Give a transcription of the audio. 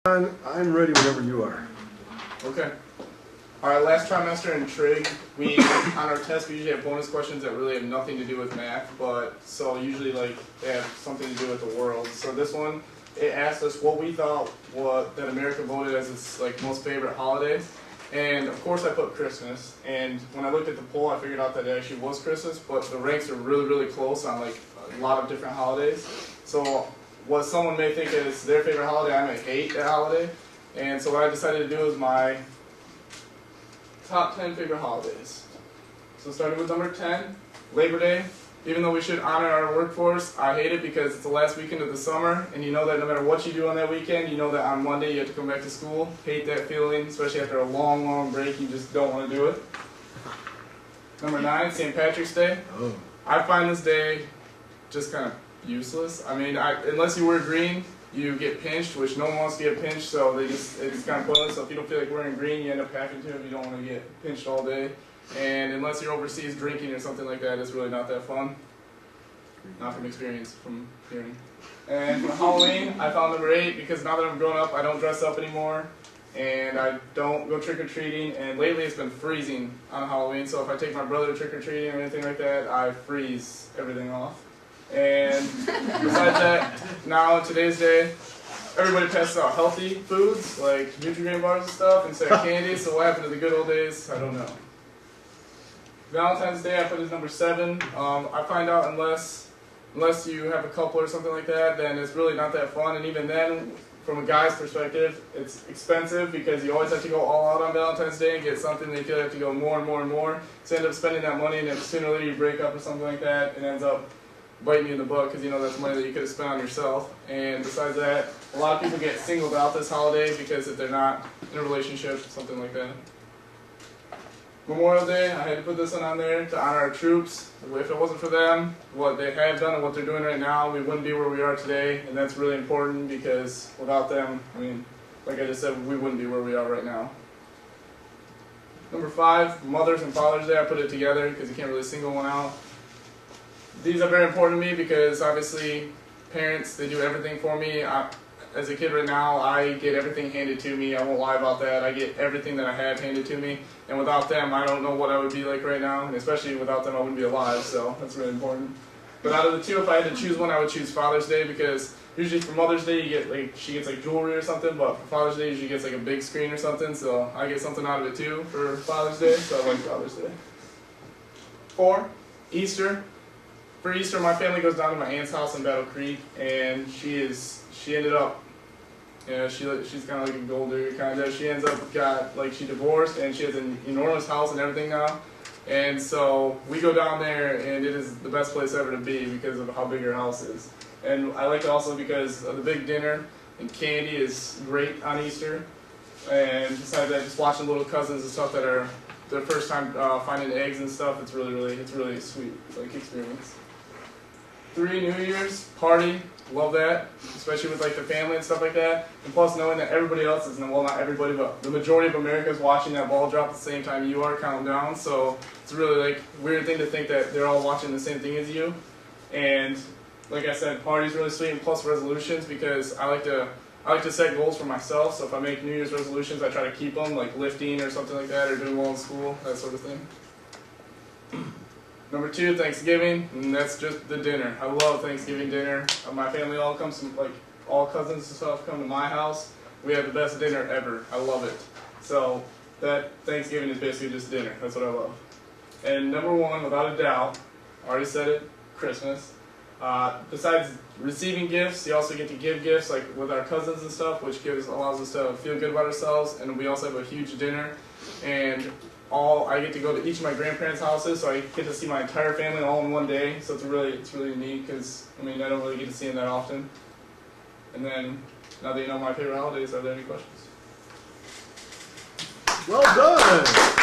I'm ready whenever you are. Okay. Alright, last trimester in trig, on our test we usually have bonus questions that really have nothing to do with math, but so usually like they have something to do with the world. So this one, it asked us what we thought that America voted as its like most favorite holiday. And of course I put Christmas, and when I looked at the poll I figured out that it actually was Christmas, but the ranks are really, really close on like a lot of different holidays. So what someone may think is their favorite holiday, I may hate that holiday. And so what I decided to do is my top 10 favorite holidays. So starting with number 10, Labor Day. Even though we should honor our workforce, I hate it because it's the last weekend of the summer, and you know that no matter what you do on that weekend, you know that on Monday you have to come back to school. Hate that feeling, especially after a long, long break, you just don't want to do it. Number 9, St. Patrick's Day. Oh. I find this day just kind of useless. I mean, unless you wear green, you get pinched, which no one wants to get pinched, so it's kind of pointless. So if you don't feel like wearing green, you end up having to if you don't want to get pinched all day. And unless you're overseas drinking or something like that, it's really not that fun. Not from experience, from hearing. And for Halloween, I found number 8 because now that I'm grown up, I don't dress up anymore. And I don't go trick-or-treating, and lately it's been freezing on Halloween, so if I take my brother trick-or-treating or anything like that, I freeze everything off. And besides that, now in today's day, everybody passes out healthy foods, like Nutri-Grain bars and stuff, instead of candy, so what happened to the good old days, I don't know. Valentine's Day, I put as number 7. I find out unless you have a couple or something like that, then it's really not that fun, and even then, from a guy's perspective, it's expensive because you always have to go all out on Valentine's Day and get something that you feel you have to go more and more and more. So you end up spending that money, and then sooner or later you break up or something like that, and it ends up biting you in the butt because you know that's money that you could have spent on yourself. And besides that, a lot of people get singled out this holiday because if they're not in a relationship, something like that. Memorial Day, I had to put this one on there to honor our troops. If it wasn't for them, what they have done and what they're doing right now, we wouldn't be where we are today, and that's really important because without them, I mean, like I just said, we wouldn't be where we are right now. Number 5, Mother's and Father's Day, I put it together because you can't really single one out. These are very important to me because obviously parents, they do everything for me. As a kid right now, I get everything handed to me. I won't lie about that. I get everything that I have handed to me. And without them, I don't know what I would be like right now. And especially without them, I wouldn't be alive. So that's really important. But out of the two, if I had to choose one, I would choose Father's Day because usually for Mother's Day, she gets like jewelry or something. But for Father's Day, usually gets like a big screen or something. So I get something out of it too for Father's Day. So I like Father's Day. 4, Easter. For Easter, my family goes down to my aunt's house in Battle Creek, and she ended up, you know, she's kind of like a gold digger kind of. She ends up she divorced, and she has an enormous house and everything now. And so we go down there, and it is the best place ever to be because of how big her house is. And I like it also because of the big dinner, and candy is great on Easter. And besides that, just watching little cousins and stuff that are their first time finding eggs and stuff, it's really sweet like experience. 3, New Year's, party, love that, especially with like the family and stuff like that. And plus knowing that everybody else is, well not everybody, but the majority of America is watching that ball drop at the same time you are counting down. So it's a really like weird thing to think that they're all watching the same thing as you. And like I said, party's really sweet, and plus resolutions because I like to set goals for myself. So if I make New Year's resolutions, I try to keep them, like lifting or something like that, or doing well in school, that sort of thing. Number 2, Thanksgiving, and that's just the dinner. I love Thanksgiving dinner. My family all comes from, like, all cousins and stuff come to my house. We have the best dinner ever. I love it. So that Thanksgiving is basically just dinner. That's what I love. And number 1, without a doubt, I already said it, Christmas. Besides receiving gifts, you also get to give gifts, like with our cousins and stuff, which allows us to feel good about ourselves. And we also have a huge dinner, and I get to go to each of my grandparents' houses, so I get to see my entire family all in one day. So it's really neat because I mean I don't really get to see them that often. And then now that you know my favorite holidays, are there any questions? Well done.